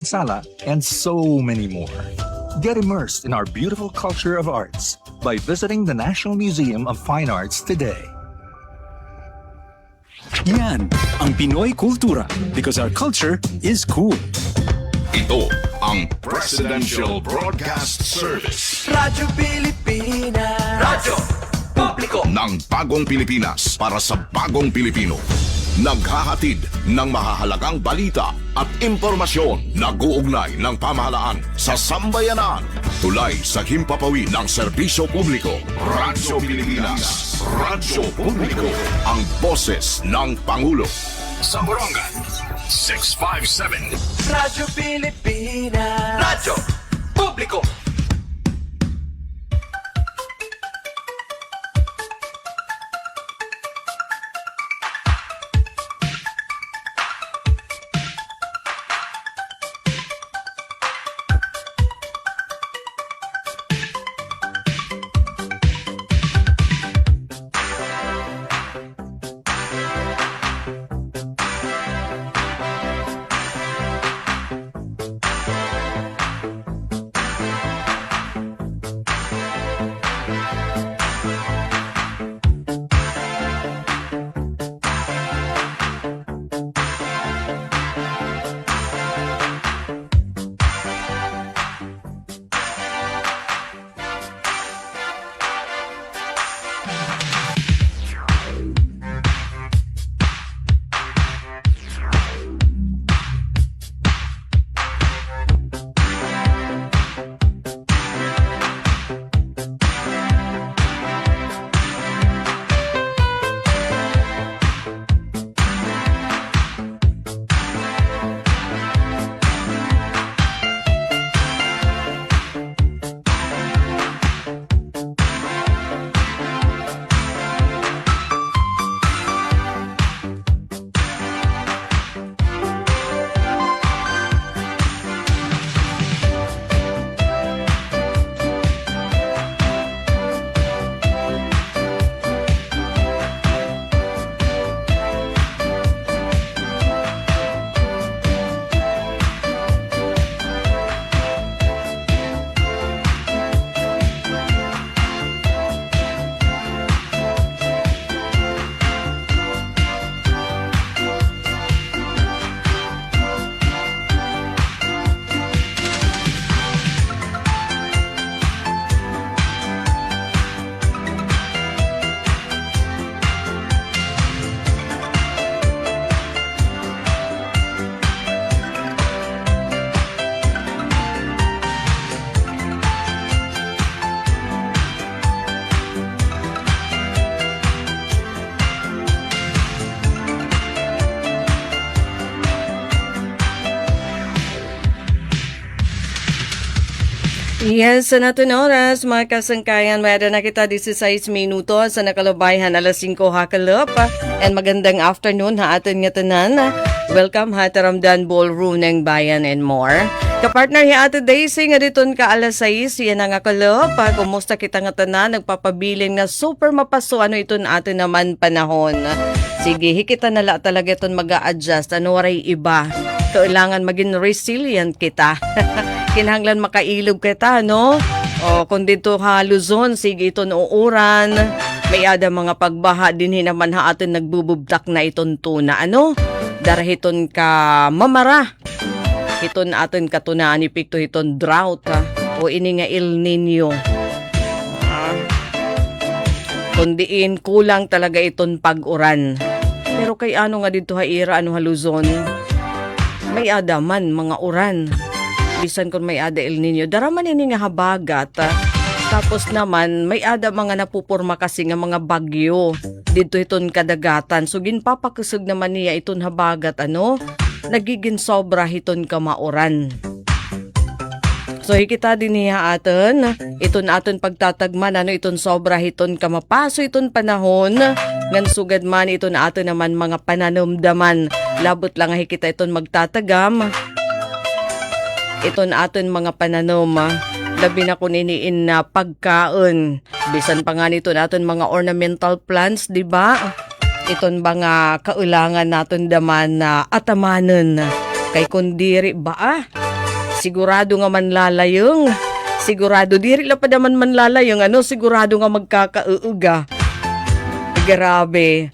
Sala, and so many more. Get immersed in our beautiful culture of arts by visiting the National Museum of Fine Arts today. Yan ang Pinoy Kultura because our culture is cool. Ito ang Presidential Broadcast Service Radyo Pilipinas. Radyo Publiko ng Bagong Pilipinas para sa Bagong Pilipino. Naghahatid ng mahahalagang balita at impormasyon na guugnay ng pamahalaan sa sambayanan. Tulay sa himpapawid ng serbisyo publiko. Radyo Pilipinas. Radyo Publiko. Ang boses ng Pangulo. Sa Borongan, 657. Radyo Pilipinas. Radyo Publiko. Yes, sa natin oras, mga kasangkayan, mayroon na kita 16 minuto sa nakalabayhan alas 5 hakalop. And magandang afternoon ha atin nga tanan. Welcome ha Taramdan Ballroom ng Bayan and more. Kapartner hi Ate Daisy nga diton ka alas 6, yan nga kalop. Kumusta kita nga tanan, nagpapabiling na super mapaso ano iton atin naman panahon. Sige, hikita na la talaga iton mag-a-adjust, ano waray iba. Kailangan maging resilient kita. Kinahanglan makailog kita, no? O, kung dito ha Luzon, sige ito uuran. May ada mga pagbaha din naman ha atin nagbububdak na iton tuna, ano? Darahiton ka mamara. Iton atin katunaan ipikto iton drought, ha? O ini nga El Nino. Kundiin kulang talaga iton pag-uran. Pero kay ano nga dito ha ira, ano ha Luzon? May ada man mga uran. Bisan kung may ada El Nino, daraman ini nga habagat. Tapos naman, may ada mga napupurma kasi nga mga bagyo. Dito iton kadagatan. So, ginpapakusog naman niya iton habagat, ano? Nagiging sobra iton kamauran. So, hikita din niya aton. Iton aton pagtatagman, ano iton sobra iton kamapaso iton panahon. Ngan sugad man iton aton naman mga pananumdaman. Labot lang hikita iton magtatagam. Iton aton mga pananom, labi na kuniniin na pagkaon. Bisan pa nga nito naton mga ornamental plants, di ba? Iton ba nga kaulangan naton daman na atamanon. Kay kundiri ba Sigurado nga manlalayong. Sigurado diri la pa naman manlalayong. Ano, sigurado nga magkakauuga. Grabe.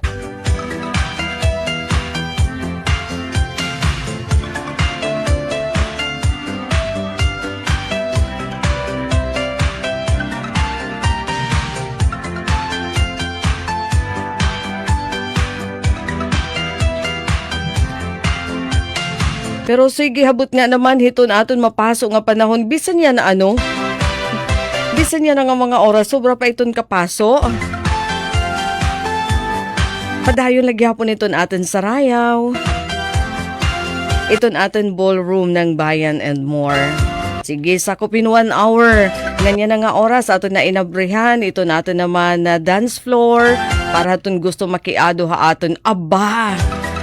Pero sige, habot nga naman hiton aton mapasok nga panahon. Bisan yan na ano? Bisan yan nga mga oras. Sobra pa iton kapaso. Padayon lagi hapon iton aton sarayaw. Iton aton ballroom ng Bayan and more. Sige, sakupin 1 hour. Ganyan na nga oras aton na inabrihan. Ito natin naman na dance floor. Para aton gusto makiado ha aton. Aba!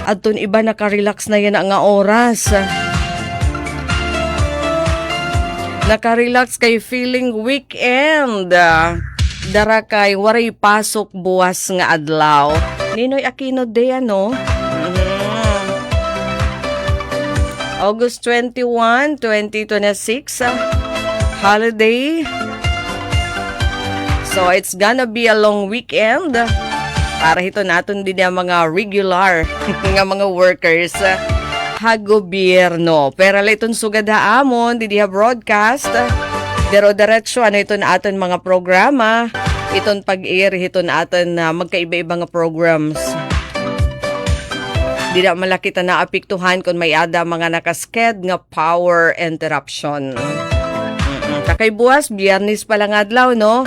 Aton iba naka-relax na yan nga oras. Naka-relax kay feeling weekend. Dara kay waray pasok buwas nga adlaw. Ninoy Aquino Day ano? August 21, 2026. Holiday. So it's gonna be a long weekend. Para hito natin din ang mga regular nga mga workers ha gobyerno. Pero itong sugada amon, di diha broadcast. Dero-diretso, ano ito na aton mga programa. Itong pag-air, ito na aton magkaiba-iba nga programs. Di na malakita na apiktuhan kung may ada mga nakasked nga power interruption. Kakay buwas, biyernes pa lang adlaw, no?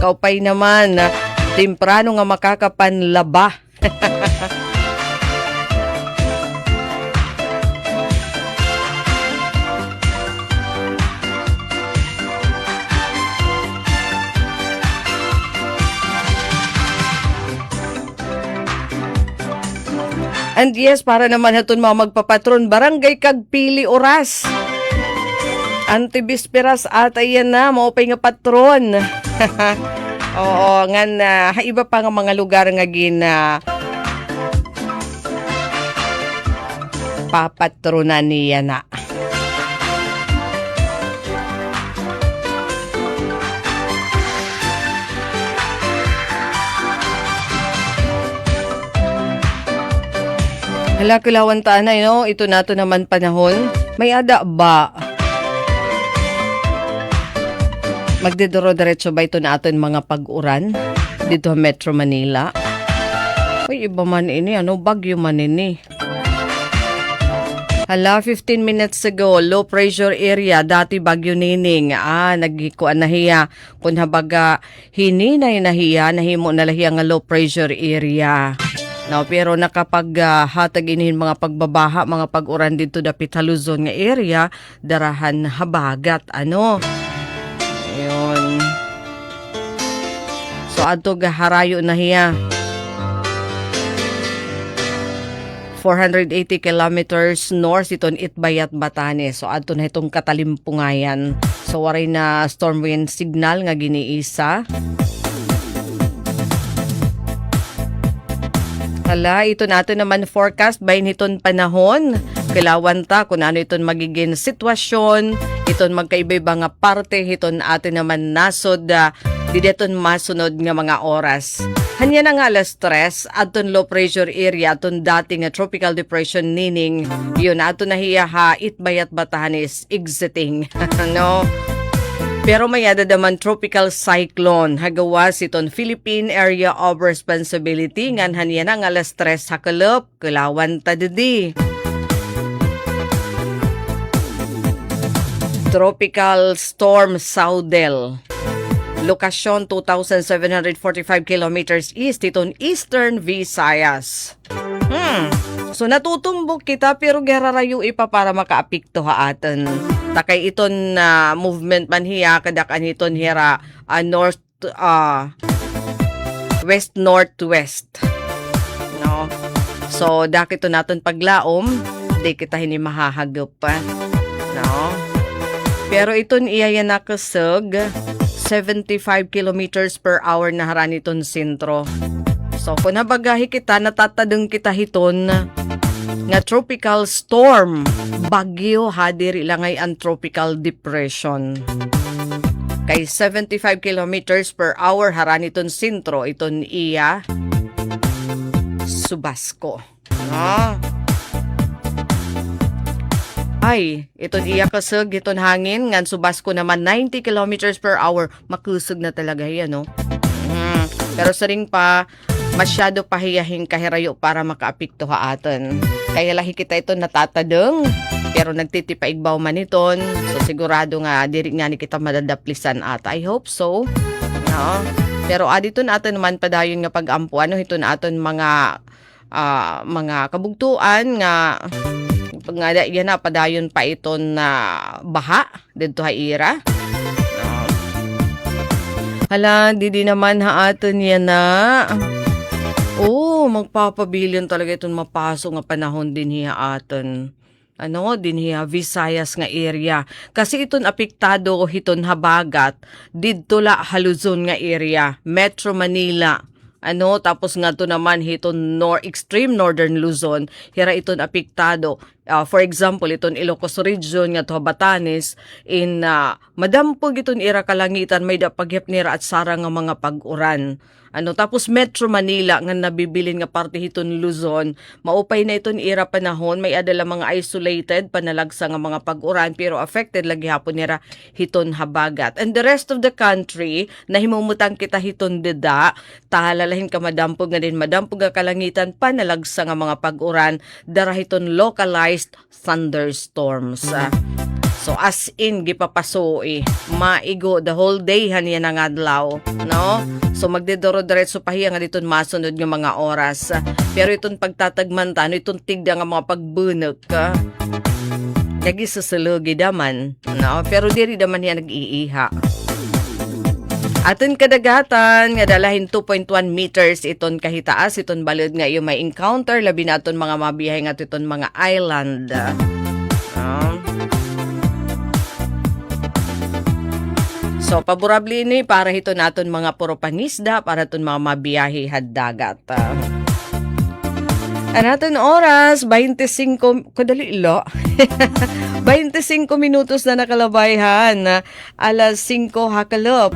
Kaupay naman, temprano nga makakapanlaba. And yes, para naman hatun mga magpapatron, barangay Kagpili oras. Antibisperas ata yan na, maupay nga patron. Oo, nga na, iba pa nga mga lugar nga gina papatronan niya na. Hala, kilawan taanay, no? Ito nato naman panahon. May ada ba? Magdidoro-diretso ba ito natin mga pag-uran? Dito Metro Manila? Uy, iba man ini. Ano? Bagyo man ini. Hala, 15 minutes ago, low pressure area. Dati Bagyo Nining. Nagikuan na hiya. Kung habaga, hininay na hiya. Nahimo na lahiya nga low pressure area. No, pero nakapaghatag inihin mga pagbabaha, mga pag-uran dito dapit Luzon nga area, darahan habagat, ano. Ayun. So, ato gaharayo na hiya. 480 kilometers north iton Itbayat, Batanes. So, ato na itong Katalimpungayan. So, waray na storm wind signal nga giniisa. Hala, ito natin naman forecast bayin iton panahon. Kilawan ta kung ano iton magiging sitwasyon. Iton magkaiba-iba nga parte. Iton atin naman nasod. Di deton masunod nga mga oras. Hanya na nga alas 3. Aton low pressure area. Aton dating tropical depression Nining. Yun, aton nahiya ha. Itbayat, Batanes exiting. No? Pero may adadaman tropical cyclone. Hagawas iton Philippine Area of Responsibility. Nganhan yan ang alas 3 sa kalop. Kulawan ta didi. Tropical Storm Saudel. Lokasyon 2,745 kilometers east. Iton Eastern Visayas. So natutumbok kita pero gerarayo ipa para makaapikto ha atin. Takay iton movement man hiya kadakan iton hira north west northwest. No. So dakito naton paglaom, di kita hini mahahagop pa. No. Pero iton iya yan nakasag 75 kilometers per hour na haran iton sentro. So kung nabagahi kita natatadeng kita hiton nga tropical storm. Bagyo ha diri lang ay ang tropical depression. Kay 75 kilometers per hour haran iton sentro iton iya Subasco. Ay, iton iya kasug, iton hangin, ngan Subasco naman 90 kilometers per hour. Makusog na talaga yan, no? Pero sa ring pa, masyado pahiyahing kahirayo para makaapikto ha aton. Kaya lahi kita ito natatadeng, pero nagtitipaigbaw man iton. So sigurado nga, diri nga ni kita madadaplisan ata. I hope so. No? Pero dito natin naman padayon nga pag-ampuan, no? Ito na aton mga kabugtuan nga nga yan na padayon pa iton na baha dito ha ira. Hala, di naman ha aton yan na. Magpapabilin talaga iton mapasok nga panahon din hiya aton. Din hiya Visayas nga area. Kasi iton apektado hiton habagat didto la Haluzon nga area, Metro Manila. Tapos nga to naman hiton extreme northern Luzon, hira iton apektado. For example, iton Ilocos Region nga to Batanes in madampog iton ira kalangitan may dapagyap nira at sarang nga mga pag-uran. Tapos Metro Manila nga nabibilin nga parte hiton Luzon, maupay na iton ira panahon, may adala mga isolated panalagsa nga mga pag-uran pero affected lagi hapon nira hiton habagat. And the rest of the country nahimumutang kita hiton deda, tahalalahin ka madampog nga din madampog nga kalangitan panalagsa nga mga pag-uran, dara hiton localized thunderstorms. So as in gipapasoi, maigo the whole day haniya nga adlaw, no? So magdedoro-diretso pa hiya nga diton masunod nga mga oras. Pero iton pagtatagman ta, iton tigda nga mga pagbunok ka. Lagi susulogi daman, no? Pero diri daman niya nag-iiha. Aton kadagatan nga dalahin 2.1 meters iton kahitaas, iton balod nga iyo may encounter labi na aton mga mabiyahe nga iton mga island. So, paborable ni para hito naton mga puro panisda, para ton mga mabiyahe haddagat. Naton oras, 25, kadali ilo. 25 minutos na nakalabayhan. Alas 5 hakalop.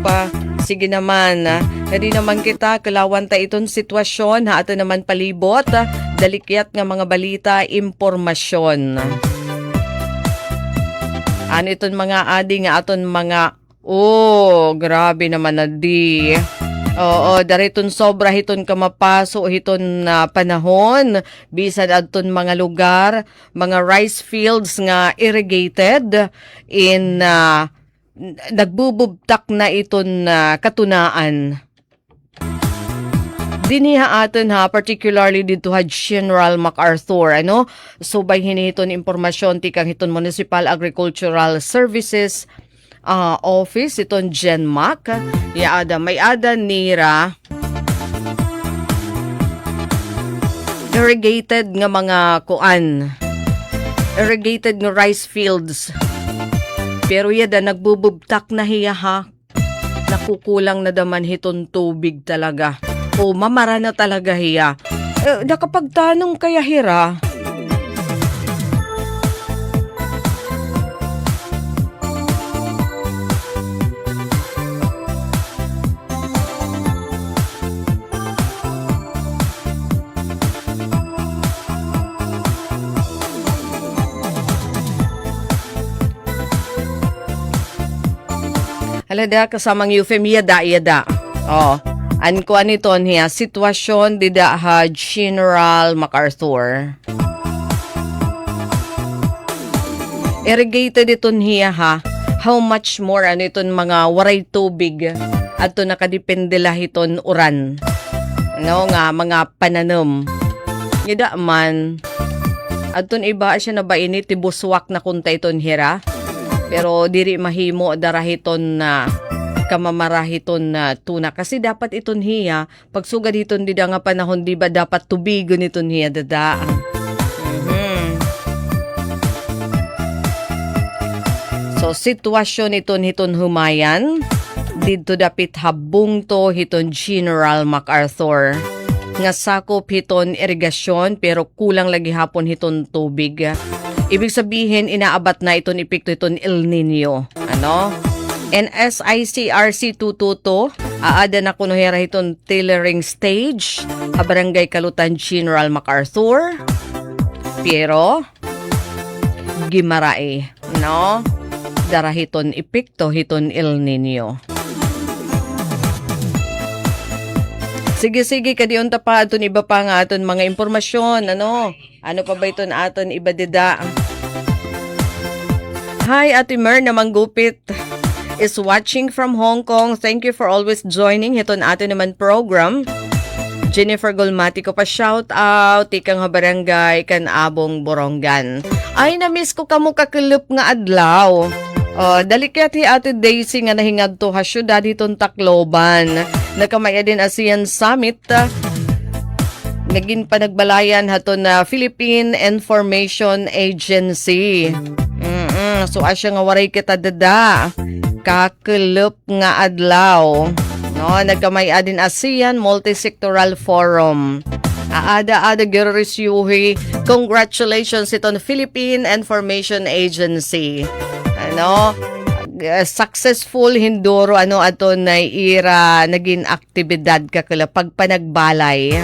Sige naman, hindi naman kita kalawan ta iton sitwasyon, ato naman palibot, dalikyat nga mga balita, impormasyon. Iton mga adi nga aton mga grabe naman na di. Dariton sobra hiton kamapaso hiton na panahon. Bisan adton mga lugar, mga rice fields nga irrigated in nagbububtak na iton katunaan. Diniha aton particularly dito General MacArthur, So by hinihiton impormasyon tikang hiton Municipal Agricultural Services office iton GenMac may ada nira irrigated nga mga irrigated nga rice fields pero yada nagbububtak na hiya ha, nakukulang na daman hiton tubig talaga mamara na talaga hiya. Nakapagtanong kaya hira halada kasamang euphem yada. Ankuan ito niya sitwasyon dida General MacArthur. Irrigated ito niya how much more iton mga waray tubig at ito nakadepende lah iton uran. Nga mga pananam. Yada man at ito iba siya na ba ini tibuswak na kunta iton hira. Pero diri mahimo darahiton na kamamarahiton na tuna. Kasi dapat iton hiya, pagsugad iton dida nga panahon, di ba dapat tubigon iton hiya dada. So, sitwasyon hiton humayan. Dito dapit habung to hiton General MacArthur. nga sakop hiton irigasyon pero kulang lagi hapon hiton tubig. Ibig sabihin inaabat na iton epekto iton El Nino. Ano? NSICRC 222 aada na kuno hera hiton tailoring stage ha Barangay Kalutan General MacArthur. Pero gimarae, no? Darahiton epekto hiton El Nino. Sige, kadiyon ta pa aton iba pa nga aton mga impormasyon, ano? Ano pa ba iton aton iba dida? Hi, Ate Mer na manggupit is watching from Hong Kong. Thank you for always joining hiton aton naman program. Jennifer Golmati ko pa shout out tikang barangay kan Abong Borongan. Ay na-miss ko kamo kakulup nga adlaw. Dalikat hi Ate Daisy nga nahingad to ha syudad hiton Tacloban. Nakamaya din ASEAN Summit. Naging panagbalayan hato na Philippine Information Agency. So asya nga waray kita dada. Kakulup nga adlaw. No, nagkamaya din ASEAN Multisectoral Forum. Aada gerisyuhi. Congratulations iton Philippine Information Agency. Ano? Successful hindoro ato na ira naging aktibidad kakala pagpanagbalay.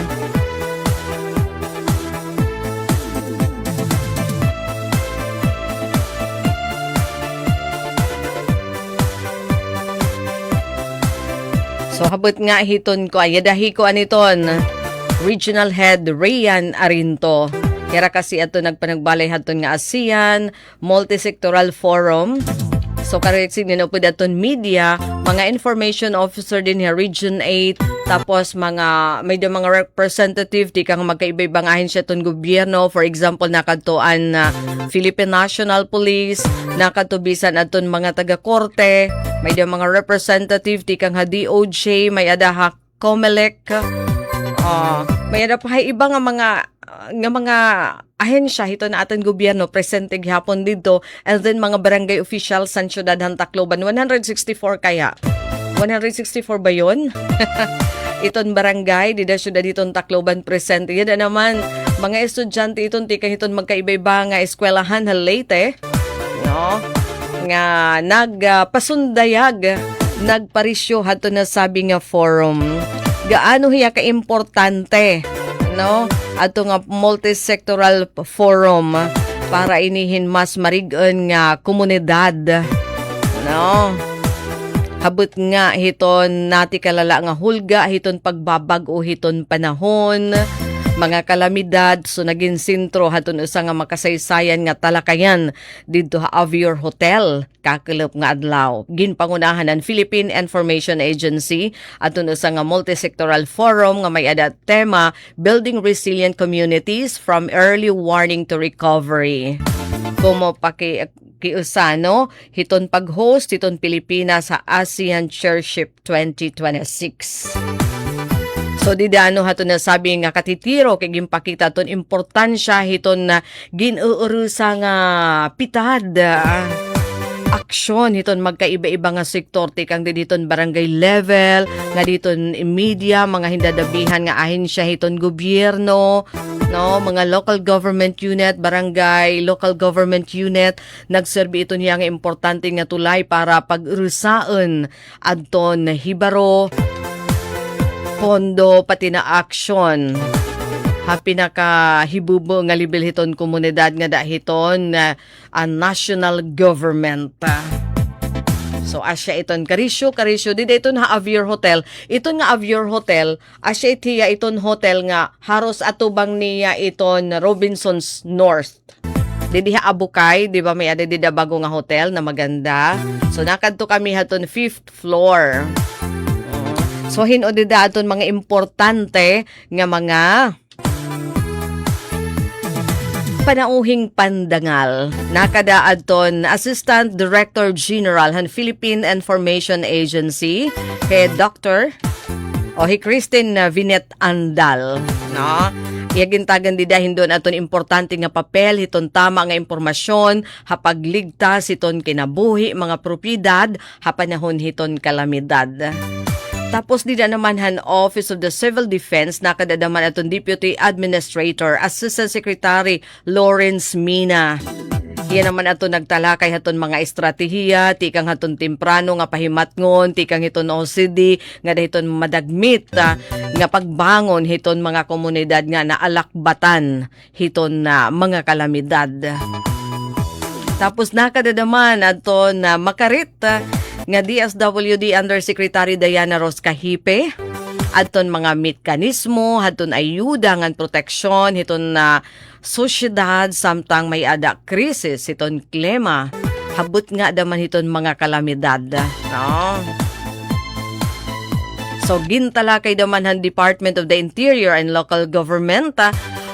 So habot nga hiton ko ayadahi ko aniton Regional Head Rayan Arinto. Kaya kasi ato nagpanagbalay haton nga ASEAN Multisectoral Forum. So kareksig din po daton media, mga information officer din here, Region 8, tapos may mga representative di kang magkaibang ahensya ton gobyerno. For example, nakadtoan na Philippine National Police, nakatubisan aton mga taga-korte, may mga representative di kang DOJ, may adaha COMELEC, may ada pa iba nga mga ahensya hito na ating gobyerno presente gihapon dito, and then mga barangay officials sa siyudad ng Tacloban. 164 kaya 164 ba yun? Iton barangay dida siyudad ditong Tacloban presente. Yan naman mga estudyante iton tika hiton magkaiba-iba nga eskwelahan Leyte, no, nga nagpasundayag nagparisyo hato na sabi nga forum. Gaano hiya ka importante, no, ato nga multisectoral forum para inihin mas marigon nga komunidad, no. Habot nga hiton nati kalala nga hulga hiton pagbabag-o hiton panahon, mga kalamidad. So naging sentro haton usa nga makasaysayan nga talakayan didto ha Avior Hotel kakelop nga adlaw. Ginpangunahan ng Philippine Information Agency aton usa nga multisectoral forum nga may ada tema Building Resilient Communities from Early Warning to Recovery. Kumo kiusano hiton pag-host hiton Pilipinas sa ASEAN Chairship 2026. So didano hato na sabi nga katitiro kay gimpakita ton importansya hiton na ginuurusa nga pitad aksyon hiton magkaiba-iba nga sektor tikang diton barangay level nga diton media, mga hindadabihan nga ahensya hiton gobyerno, no, mga local government unit, barangay local government unit, nagserbi ito niya nga importante nga tulay para pag-urusaon adton hibaro pondo pati na action ha pinakahibubo nga libil hiton komunidad nga dahiton national government. So asya iton karisyo dida iton ha Avior Hotel. Iton nga Avior Hotel asya itiya iton hotel nga haros atubang niya iton Robinsons North. Didi ha Abukay, di ba may ada dida bago nga hotel na maganda. So nakadto kami haton 5th floor. So hinodida aton mga importante nga mga panauhing pandangal. Nakadaad ton Assistant Director General han Philippine Information Agency kay Dr. Christine Vinet Andal, no? Iagintagan didahin doon aton importante nga papel hiton tama nga impormasyon hapagligtas hiton kinabuhi mga propiedad hapanahon hiton kalamidad. Tapos di na naman han Office of the Civil Defense nakadadaman atong Deputy Administrator Assistant Secretary Lawrence Mina. Yan naman ato nagtalakay haton mga estratehiya, tikang haton temprano nga pahimatngon, tikang hiton OCD, nga dahiton madagmit, nga pagbangon hiton mga komunidad nga naalakbatan hiton na mga kalamidad. Tapos nakadadaman ato na makarit nga DSWD Undersecretary Diana Ros Cahipe, aton mga mekanismo, haton ayuda ngan proteksyon, hiton na sosyedad samtang may ada krisis, hiton klima, habot nga daman hiton mga kalamidad. No? So gintala kay daman han Department of the Interior and Local Government,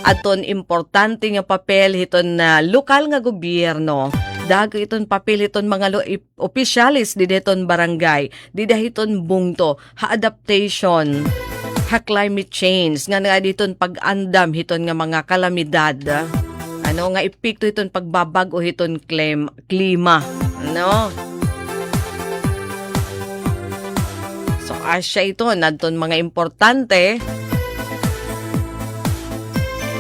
aton importante nga papel hiton na lokal nga gobyerno. Dago iton papel iton mga opisyalis di deton barangay, di dahiton bungto, ha-adaptation, ha-climate change, nga diton pag-andam hiton nga mga kalamidad. Ano nga epekto hiton pagbabag o hiton klima. Ano? So asya ito, nadton mga importante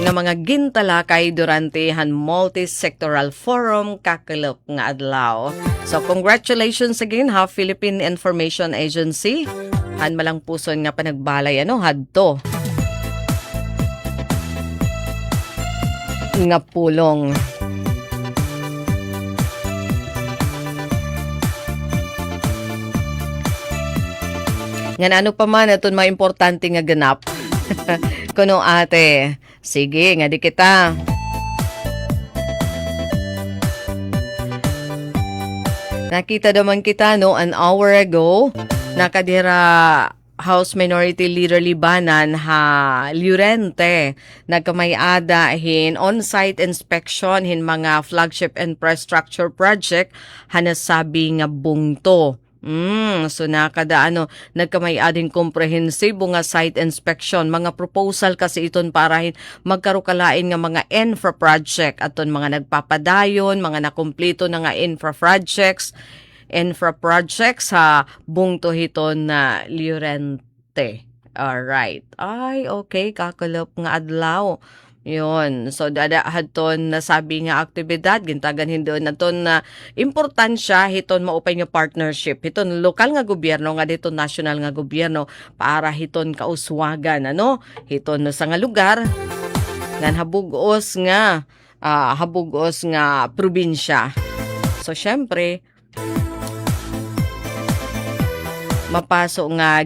nga mga gintalakay durante han multi-sectoral forum kakalok nga adlaw. So congratulations again ha Philippine Information Agency. Han malang puson nga panagbalay hadto. Nga pulong. Nga ano pa man aton mga importante nga ganap. Kuno ate. Sige, nga di kita. Nakita naman kita an hour ago, nakadira House Minority Leader Libanan Llorente nagkamay-ada hin on-site inspection hin mga flagship infrastructure project hanasabi nga bungto. So nakada nagkamay-ading comprehensive nga site inspection, mga proposal kasi iton para magkarukalain nga mga infra project aton mga nagpapadayon, mga nakumpleto na nga infra projects sa bungto hiton na Llorente. Alright. Ay, okay, kakalap nga adlaw. Yun. So, hadton nasabi nga aktibidad, gintagan hindon naton na importansya hiton maupay nga partnership. Hiton lokal nga gobyerno nga dito national nga gobyerno para hiton kauswagan, hiton sa nga lugar ngan habugos nga probinsya. So, syempre, mapaso nga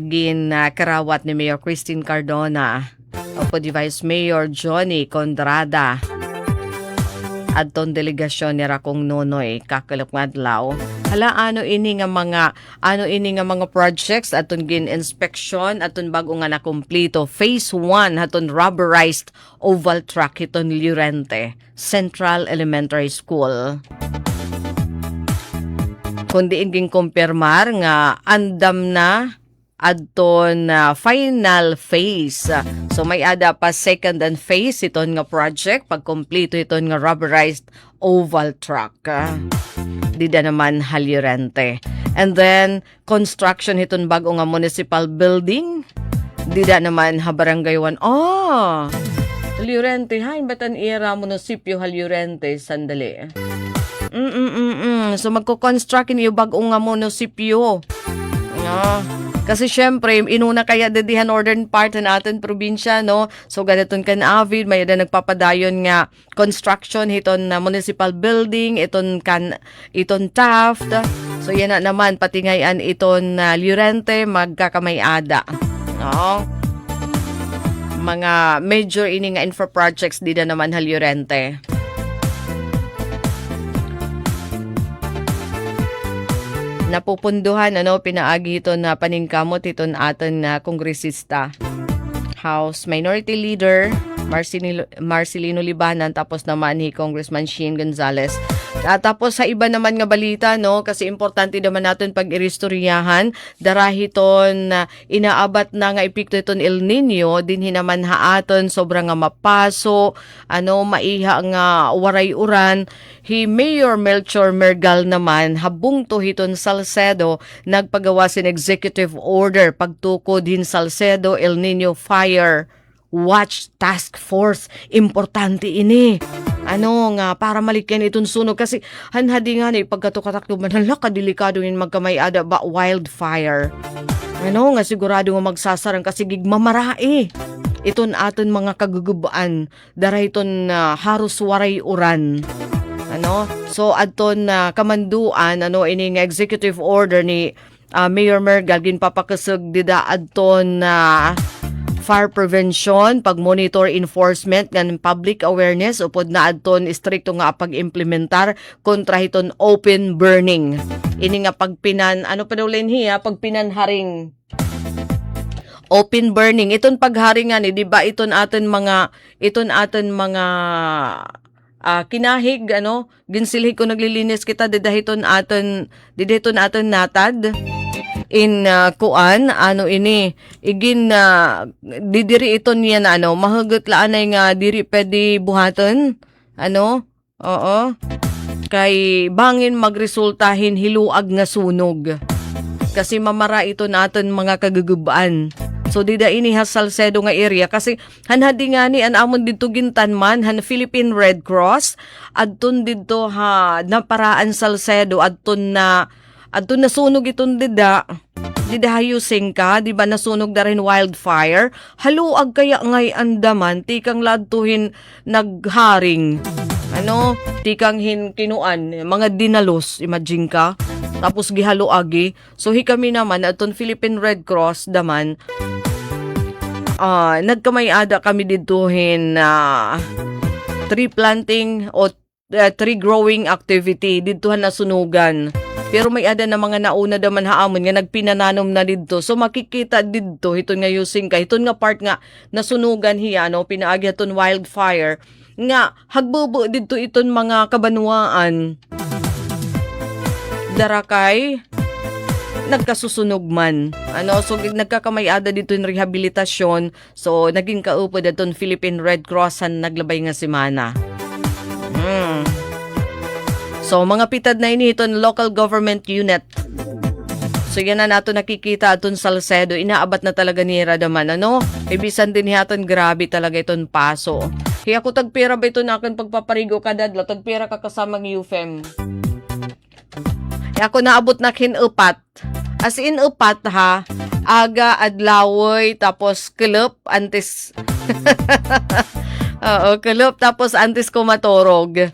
karawat ni Mayor Christine Cardona o di Vice Mayor Johnny Condrada at ton delegasyon ni Rakong Nonoy kakalap nga adlaw. Hala ano ini nga mga projects aton gin inspection aton bago nga nakumpleto. Phase 1 aton rubberized oval track hiton Llorente Central Elementary School. Kundi inging kumpirmar nga andam na adton final phase. So may ada pa second and phase iton nga project pagkompleto iton nga rubberized oval track. Dida naman Llorente. And then construction iton bago nga municipal building. Dida naman barangay 1. Llorente, batan ira munisipyo Llorente sandali. So magko-construct niyo bagong nga munisipyo. Kasi syempre, inuna kaya dedihan northern part na atin probinsya, So, ganaton kan avid, may da nagpapadayon nga construction, hiton na municipal building, iton Taft. So, yan na naman, patingayan iton Llorente, magkakamay-ada. Mga major ini nga infra projects, di na naman Llorente. Napupunduhan pinaagi ito na paningkamot iton aton na kongresista. House Minority Leader Marcelino Libanan tapos naman ni Congressman Shane Gonzales. Tapos sa iba naman nga balita, no, kasi importante naman natin pag iristoryahan, darahiton na inaabat na nga epekto iton El Nino, dinhi naman haaton sobrang nga mapaso, maiha nga waray uran. Mayor Melchor Mergal naman habung to hiton Salcedo nagpagawa sin executive order pagtukod hin Salcedo El Nino Fire Watch Task Force. Importante ini. Nga para malikyan itong sunog kasi hanhadi nga ni pagkatukatakto man hala kadelikado nin magkamay-ada ba wildfire. Nga sigurado nga magsasarang kasi gigmamarae. Iton aton mga kagugubaan dara iton harus waray uran. So adton kamanduan ini nga executive order ni Mayor Mergal ginpapakasag dida adton fire prevention, pag-monitor enforcement ng public awareness upod na adton istrikto nga pag-implementar kontra hiton open burning. Ini nga pagpinan, pagpinanharing open burning. Iton pagharingan di ba iton aton mga kinahig ginsilhi ko naglilinis kita didahiton aton natad in kuan igin didiri iton niya na mahugot laan ay nga diri pwede buhaton oo kay bangin magresultahin hiluag nga sunog kasi mamara ito naton mga kagugubaan. So dida ini ha Salcedo nga area kasi hanhadi nga ni amon didto gintanman han Philippine Red Cross adton didto ha naparaan Salcedo adton na sunog iton dida hayusing ka, di ba nasunog na rin wildfire, haluag kaya ngay andaman, tikang ladtuhin nagharing, tikang kinuan, mga dinalos, imagine ka, tapos gihaluagi, so kami naman, aton Philippine Red Cross daman, nagkamay-ada kami dituhin tree planting o tree growing activity, dituhan na sunugan. Pero may ada na mga nauna daman haamon nga nagpinananom na didto. So makikita didto hiton nga using ka. Hiton nga part nga nasunugan hiya pinaagi haton wildfire nga hagbubo didto iton mga kabanwaan. Darakay nagkasusunog man. So nagkakamay-ada dito yung rehabilitasyon. So naging kaupod aton Philippine Red Cross naglabay nga semana. So, mga pitad na ini iton local government unit. So, yan na nato nakikita aton Salcedo. Inaabat na talaga ni Radaman. Ibisan din hiyaton grabe talaga iton paso. Kaya ako tagpira ba ito na akin pagpaparigo kadadla? Tagpira ka kasamang UFM. Kaya ako naabot na kinupat. As in upat ha. Aga, adlawoy, tapos kelup, antes. Oo, kelup, tapos antes ko matorog.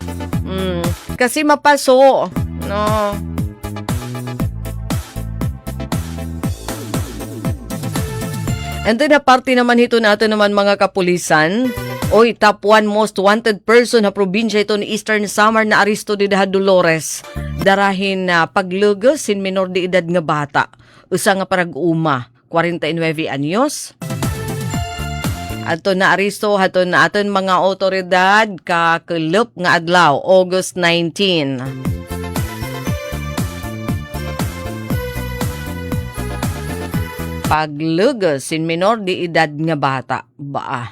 Kasi mapaso, no. And then, party naman ito natin naman mga kapulisan. Oy, top 1 most wanted person na probinsya ito ni Eastern Samar na Aristo de Dolores. Darahin na paglugos sin minor de edad nga bata. Usa nga parag-uma, 49 anyos. Ato na Aristo, ato na aton mga otoridad kakelup nga adlaw, August 19. Paglugos sin minor di edad nga bata. Ba.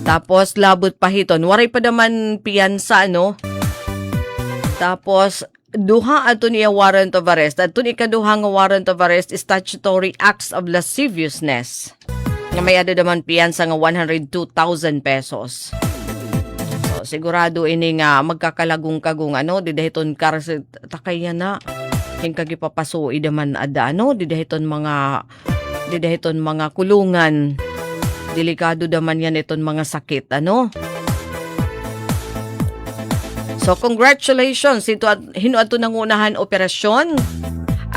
Tapos labot pa hiton, waray pa naman piyansa Tapos duha ato niya warrant of arrest. Ato ni kaduha nga warrant of arrest is statutory acts of lasciviousness. Nga may ada naman piyansa nga 102,000 pesos. So, sigurado ini nga magkakalagong-kagong didahiton karse takaya na. King kagipapasoi daman ada didahiton mga kulungan. Delikado daman yan iton mga sakit So congratulations hinuadto nangunahan operasyon.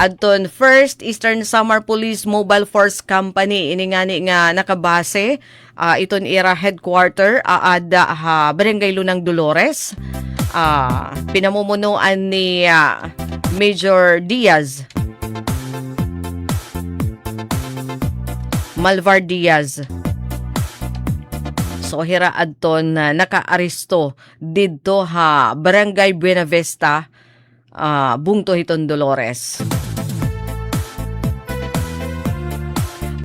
Adton First Eastern Samar Police Mobile Force Company iningani nga nakabase iton ira headquarter Barangay Lunang Dolores. Pinamumunuan ni Major Diaz Malvar Diaz. So hira adton na nakaaresto didto ha Barangay Buenavista, bungto hiton Dolores.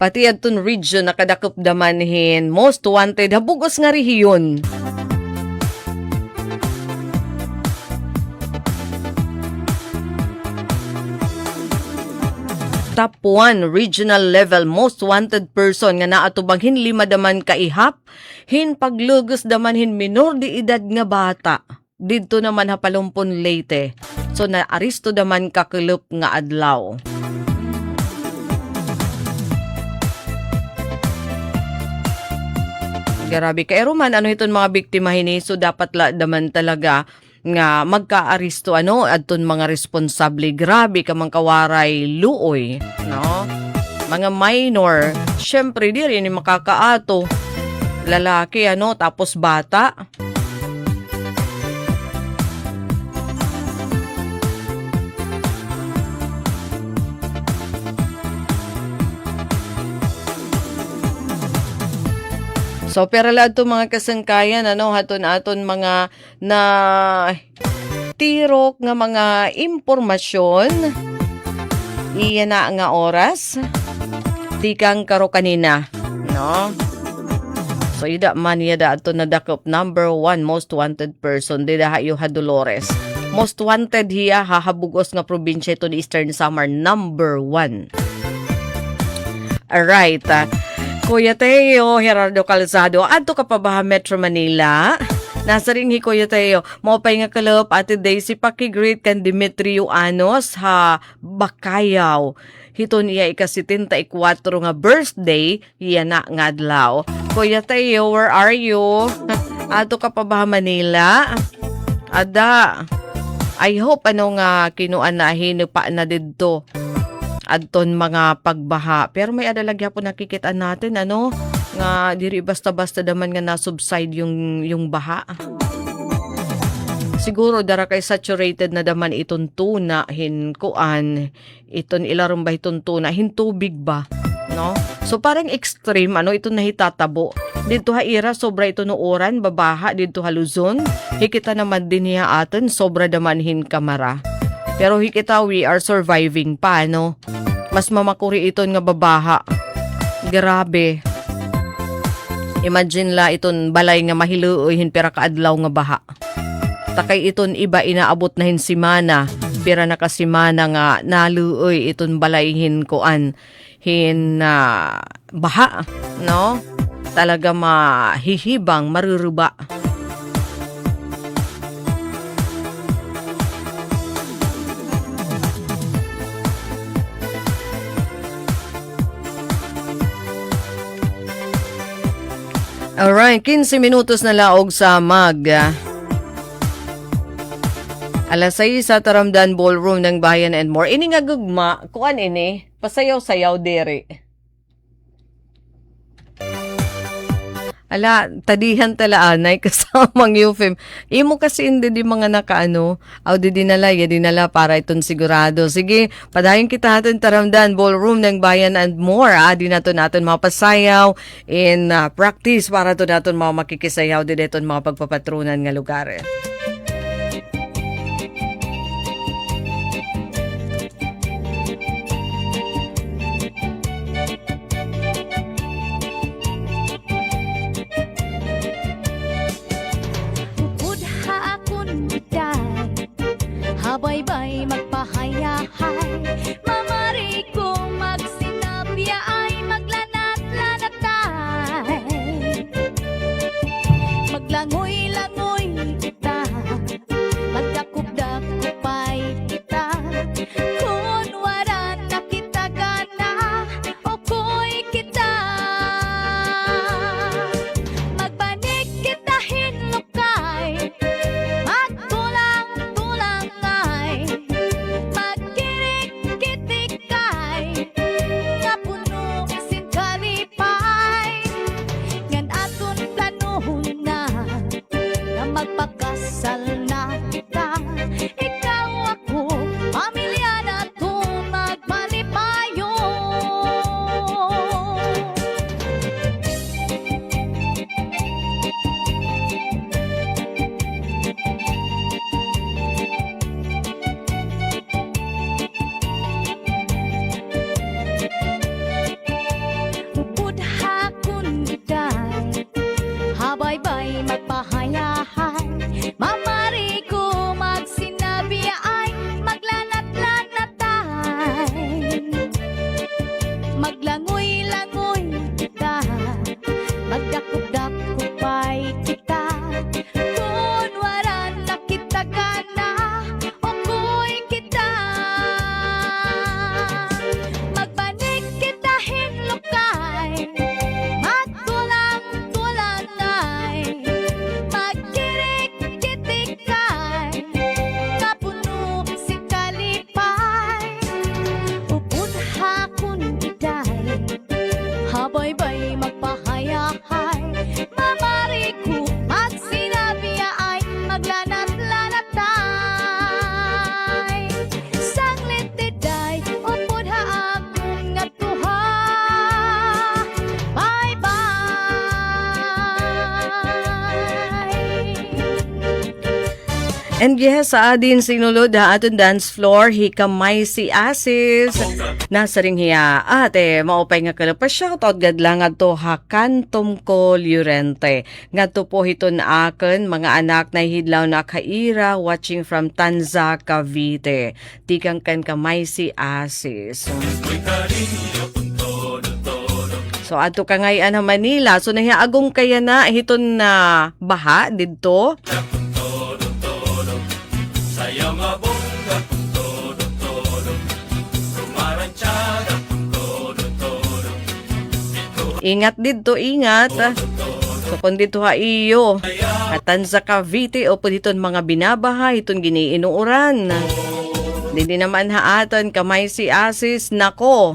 Pati adton region nakadakop damanhin most wanted habugos nga rehiyon. Top 1 regional level most wanted person nga naatubang hin 5 daman kaihap, hin paglugos daman hin minor di edad nga bata. Didto naman hapalumpon Leyte. So naaresto daman kakulup nga adlaw. Grabe kay man ano hiton mga biktima hini, so dapat la daman talaga nga magkaaresto adton mga responsable. Grabe ka mang kawaray luoy, no? Mga minor, syempre di rin makakaato. Lalaki tapos bata. So pero lahat mga kasangkayan haton mga na tirok nga mga impormasyon iyan na nga oras tikang karo kanina, no? So ida man yada ato na dakop number 1 most wanted person dida hayo ha Dolores. Most wanted hiya hahabugos nga probinsya ito ni Eastern Samar number 1. Alright, Kuya Teo, Gerardo Calzado, adto ka pa ba Metro Manila? Nasa ring hi Kuya Teo, maupay nga kalop ati Daisy pakigreet kan Demetrio Anos ha Bakayaw. Hiton iya ika-74 nga birthday, iya na nga adlaw. Kuya Teo, where are you? Adto ka pa ba Manila? Ada, I hope nga kinuan na hinupa na didto. Adton mga pagbaha. Pero may adalagya po nakikita natin, nga diri basta-basta daman nga na-subside yung baha. Siguro dara kay saturated na daman iton tuna, kuan, iton ilarom ba iton tuna, tubig ba, no? So parang extreme, iton nahitatabo. Dito ha ira, sobra ito nooran, babaha, dito ha Luzon. Hikita naman din niya atin, sobra daman kamara. Pero hikita, we are surviving pa, Mas mamakuri iton nga babaha. Grabe. Imagine la iton balay nga mahiluoy pera kaadlaw nga baha. Takay iton iba inaabot na simana. Pera na kasimana nga naluoy iton balay kuan. Baha, no? Talaga mahihibang, maruruba. Alright, 15 minutos na laog sa alas 6 sa Taramdan Ballroom ng Bayan and More. Ini nga gugma, kuan ini, pasayaw-sayaw dere. Ala, tadihan talaanay kasamang Euphem. Imo kasi hindi di mga nakaano, di dinala para itong sigurado. Sige, padayon kita natin Taramdan Ballroom ng Bayan and More. Di natin mapasayaw in practice para to natin mga makikisayaw din itong mga pagpapatrunan nga lugar. Habay-bay magpahayahay, mamari kong magsinapya ay maglanat-lanatay. Maglangoy-langoy kita, magdakop-dakopay kita. Kung waran na kita gana, okoy kita. Magbanig kita hinlukay, magtulang-tulang ay magkirik-kitikay. And yes, sa adin sinulod ha aton dance floor, hikamay si Asis. Nasa ring hiya ate, maupay nga kalapa shoutout gad lang adto Hakantom ko Llorente. Ngadto po hiton aken mga anak na hidlaw na kaira watching from Tanza, Cavite. Tikang kan kamay si Asis. So ato ka ngayon Manila. So nahiya agong kaya na hiton na baha didto. Ingat dito, ingat. So kung dito ha iyo, katan sa Cavite o po dito mga binabaha, itong giniinuuran. Hindi naman haatan kamay si Asis, nako.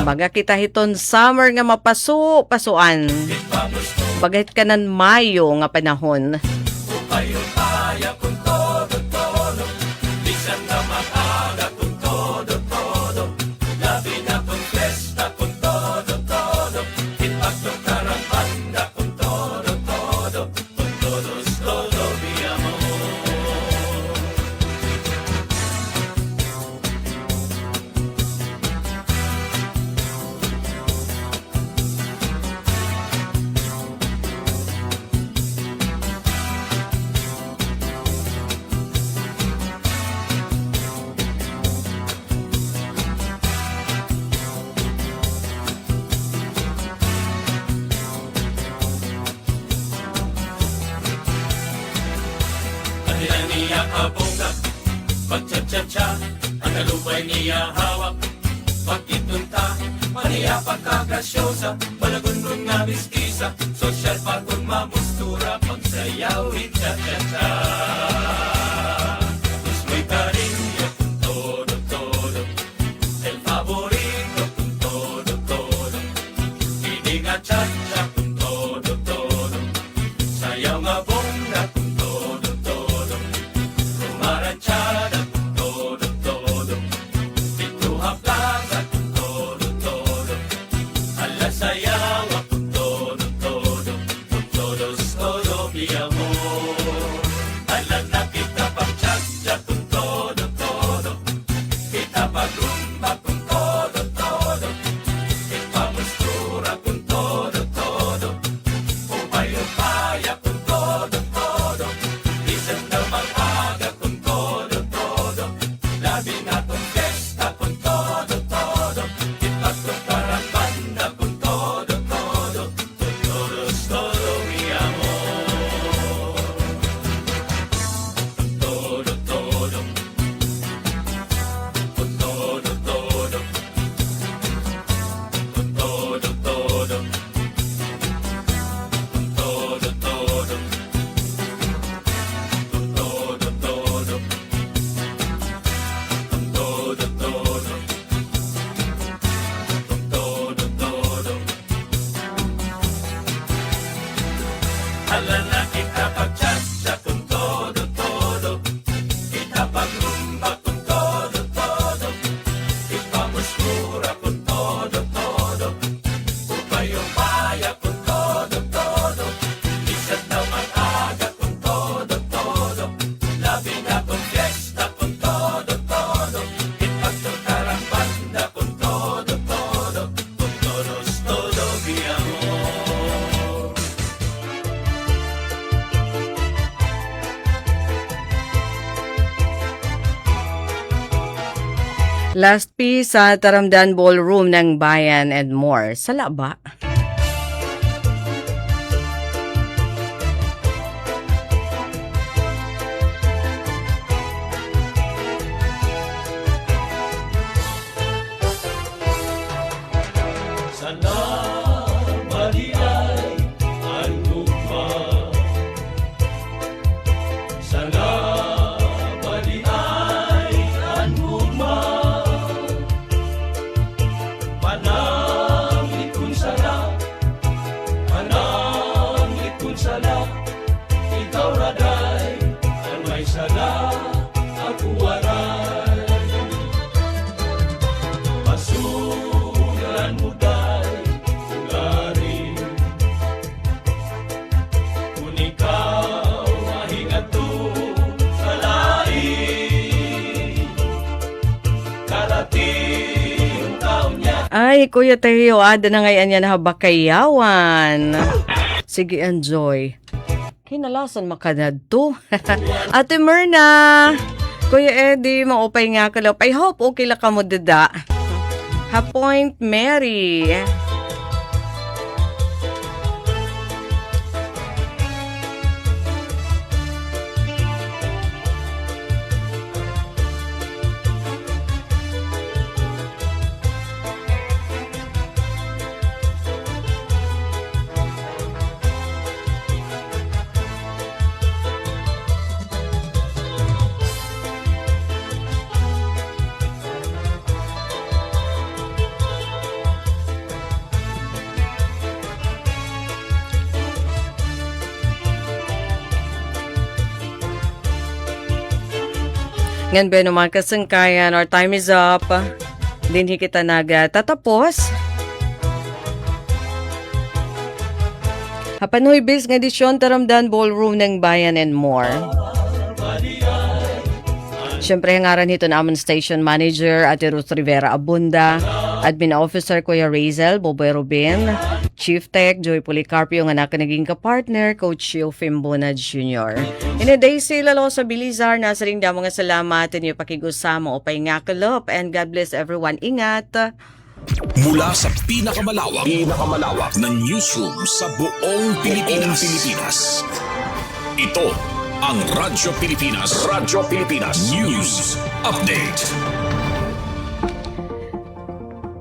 Baga kita hiton summer nga pasuan. Bagay kanan Mayo nga panahon. Pagcha-cha-cha, ang kalupay niya hawak. Pagkitunta, maniya pagkakasyosa. Balagundong nga mistisa, sosyal pagod mamustura. Pagsayaw, cha-cha-cha. Pues muy cariño con todo, el favorito con todo. Hindi nga cha-cha con todo, sayaw nga bonga con todo. Rumaranchada con todo, pituha plaza con todo. Ala sayaw con todo, todo mi amor. Ala na kita pagchacha con todo, kita pagrumba con todo, ipamustura con todo, upay-upaya con todo, isang na mag-aga con todo, labi na con fiesta con todo, ipagtukarang banda con todo, todo mi amor. Todo, con todo, con todo, Hala na kita pagchacha con todo, kita pagrumba con todo, ipamustura con todo, upay-upaya con todo, isang na mag-aga con todo, labi na con fiesta con todo, ipagtukarang banda con todo, mi amor. Last piece sa Taramdan Ballroom ng Bayan and more. Sala ba? Sana maliay ang ugma. Sana maliay ang ugma. Panangit kung sana Ay, Kuya Teo, ada na ngayon yan habakayawan. Sige, enjoy. Kinalasan makanad to. Ate Myrna, Kuya Eddie, maupay nga ka I hope okay lang ka mo dada. Ha-point Mary. Ngan ba naman kasangkayan, our time is up. Dinhi kita tatapos. Hapanuy bis ng edisyon Taramdan Ballroom ng Bayan and more. Siyempre, hangaran hito na amon station manager Ate Ruth Rivera Abunda, admin officer Kuya Razel Boboy Rubin, Chief Tech Joy Policarpio nga naging kapartner Coach Gio Fimbona Jr. Inaday sila lo sa Bilizar, nasa ring da mga salamat inyo pakigusama o pay nga kalop, and God bless everyone. Ingat! Mula sa pinakamalawak na newsroom sa buong Pilipinas. Ito ang Radyo Pilipinas News Update.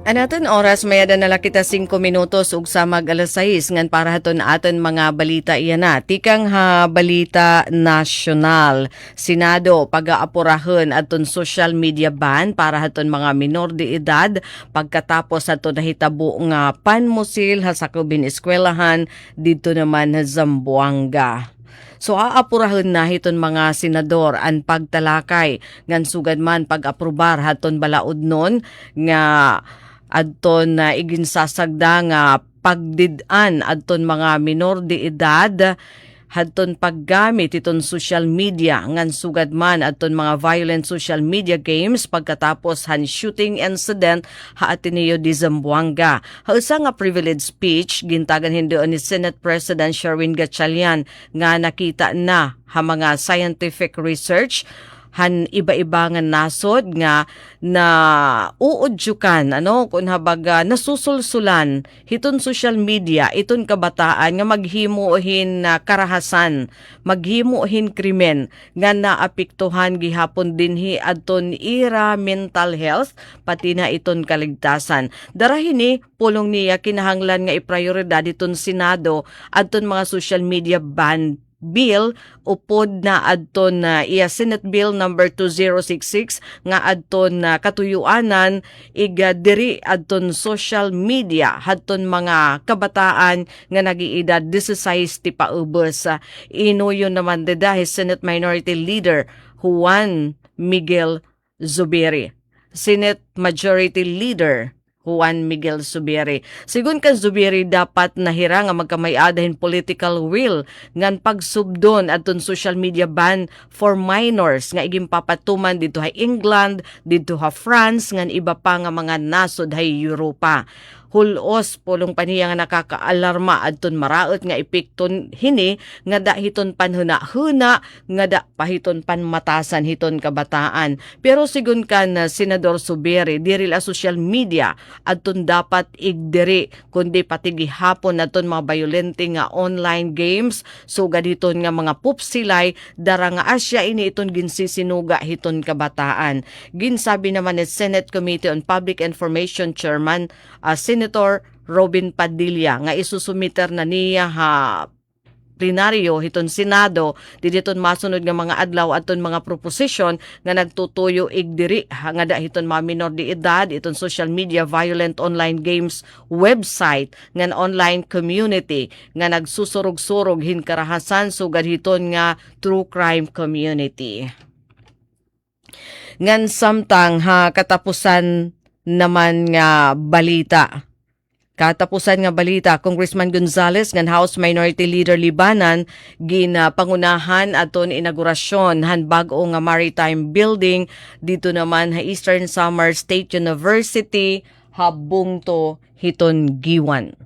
Anaton oras mayada na kita 5 minutos ug samag alas 6 ngan para haton aton mga balita iyan na. Tikang ha balita nasyonal. Senado pag-aapurahon aton social media ban para haton mga minor de edad pagkatapos aton nahitabo nga panmusil ha sakubin eskwelahan dito naman sa Zamboanga. So aapurahon na hiton mga senador ang pagtalakay ngan sugad man pag-aprobar haton balaod nun nga adton na iginsasagda nga pagdidan adton mga minor de edad hadton paggamit iton social media ngan sugad man adton mga violent social media games pagkatapos han shooting incident ha Ateneo de Zamboanga. Hausa nga privilege speech gintagan hindoon ni Senate President Sherwin Gatchalian nga nakita na ha mga scientific research han iba-iba nga nasod nga na uudyukan kun habaga nasusulsulan hiton social media iton kabataan nga maghimuhin na karahasan, maghimuhin krimen nga naapektuhan gihapon dinhi adton ira mental health pati na iton kaligtasan. Darahini pulong niya kinahanglan nga iprioridad iton Senado adton mga social media ban bill upod na adton na iya Senate Bill number 2066 nga adton na katuyuanan iga diri adton social media hadton mga kabataan nga nagiedad 16 ti paubos. Inuyon naman dahil Senate Minority Leader Juan Miguel Zubiri, Senate Majority Leader Juan Miguel Zubiri. Sigun kan Zubiri dapat nahira nga magkamay-adahin political will ngan pagsubdon adton social media ban for minors nga iging papatuman dito hay England, dito ha France ngan iba pa nga mga nasod hay Europa. Hulos pulong paniya nga nakakaalarma adton maraot nga epekton hini nga dahiton panhuna-huna nga da pahiton panmatasan hiton kabataan. Pero sigun kan Senador Zubiri diri la social media adton dapat igdiri kundi pati gihapon adton mga violente nga online games sugad hiton nga mga pupsilay dara nga asya ini iton ginsisinuga hiton kabataan. Ginsabi naman ni Senate Committee on Public Information Chairman Senator Robin Padilla nga isusumiter na niya ha plenaryo hiton Senado diditon masunod nga mga adlaw aton mga proposition nga nagtutuyo igdiri nga dahiton mga minor de edad iton social media violent online games website nga online community nga nagsusurog-surog hinkarahasan sugad hiton nga true crime community. Ngan samtang ha katapusan naman nga balita. Katapusan nga balita, Congressman Gonzales ngan House Minority Leader Libanan pangunahan aton inaugurasyon han bag-o nga maritime building dito naman ha Eastern Samar State University habong to hiton giwan.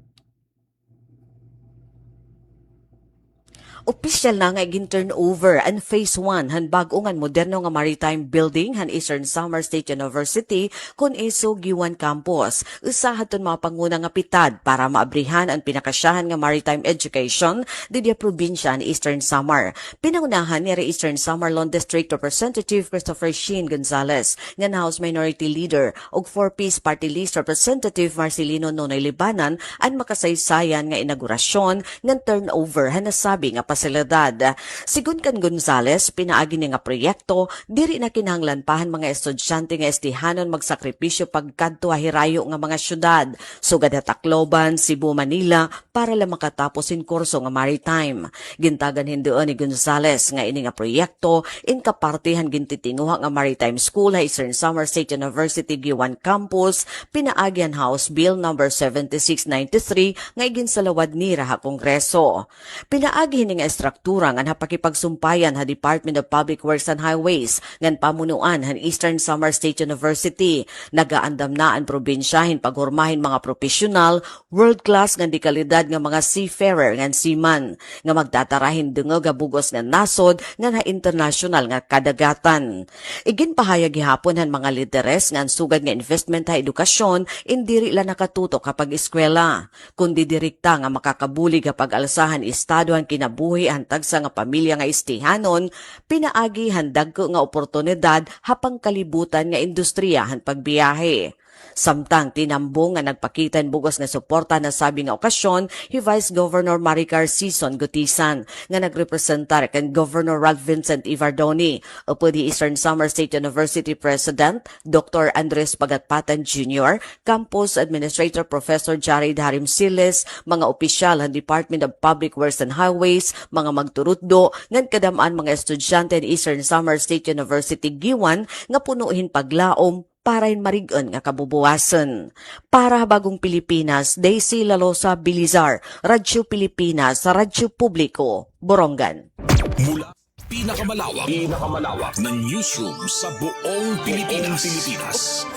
Opisyal na nga gin-turnover ang Phase 1 han bag-o nga moderno nga maritime building han Eastern Samar State University kun iso Giwan Campus. Usahan ton mga panguna nga pitad para maabrihan ang pinakasyahan nga maritime education didya probinsya ni Eastern Samar. Pinangunahan ni Eastern Samar Lone District Representative Christopher Sheen Gonzales, nga House Minority Leader ug 4-piece Party List Representative Marcelino Nonoy Libanan ang makasaysayan nga inaugurasyon ng turnover han nasabi nga pasilidad. Sigun kan Gonzales, pinaagi ni nga proyekto, diri na kinahanglan pahan mga estudyante nga estihanon magsakripisyo pagkadto hirayo nga mga syudad, sugad Tacloban, Cebu, Manila, para lang makatapos in kurso nga maritime. Gintagan hindoon ni Gonzales nga ini nga proyekto, in kapartihan gintitinguha nga Maritime School ha Eastern Samar State University Giwan Campus, pinaagi ang House Bill No. 7693 nga iginsalawad ni Raha Kongreso. Pinaagi ni nga estruktura nga napakipagsumpayan ha Department of Public Works and Highways ngan pamunuan han Eastern Samar State University. Nagaandam na ang probinsyahin paghurmahin mga profesional, world-class nga di kalidad nga mga seafarer ngan seaman nga magtatarahin dungog nga bugos nga nasod nga international nga kadagatan. Iginpahayag gihapon han mga lideres nga sugad nga investment ha edukasyon indiri la nakatutok kapag eskwela, kundi direkta nga makakabulig kapag alsahan estado han kinabuhi hantag sa nga pamilya nga istihanon, pinaagi handag ko nga oportunidad hapang kalibutan nga industriya han pagbiyahe. Samtang tinambong nga nagpakitan bugos nga suporta na sabi nga okasyon, hi Vice Governor Maricar Sison Gutisan nga nagrepresentar kan Governor Ralph Vincent Ivardoni, upo di Eastern Samar State University President Dr. Andres Pagatpatan Jr., Campus Administrator Professor Jared Harim Siles, mga opisyal ng Department of Public Works and Highways, mga magturutdo, ngan kadamaan mga estudyante ng Eastern Samar State University Giwan nga punuhin paglaom para marigon nga kabubuwasan. Para Bagong Pilipinas, Daisy Lalosa Bilizar, Radyo Pilipinas, sa Radyo Publiko, Borongan. Mula pinakamalawak na newsroom sa buong Pilipinas.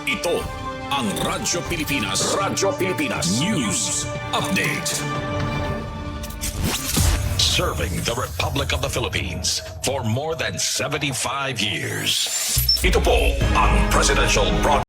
Ito ang Radyo Pilipinas News Update. Serving the Republic of the Philippines for more than 75 years. Ito po ang Presidential Broadcast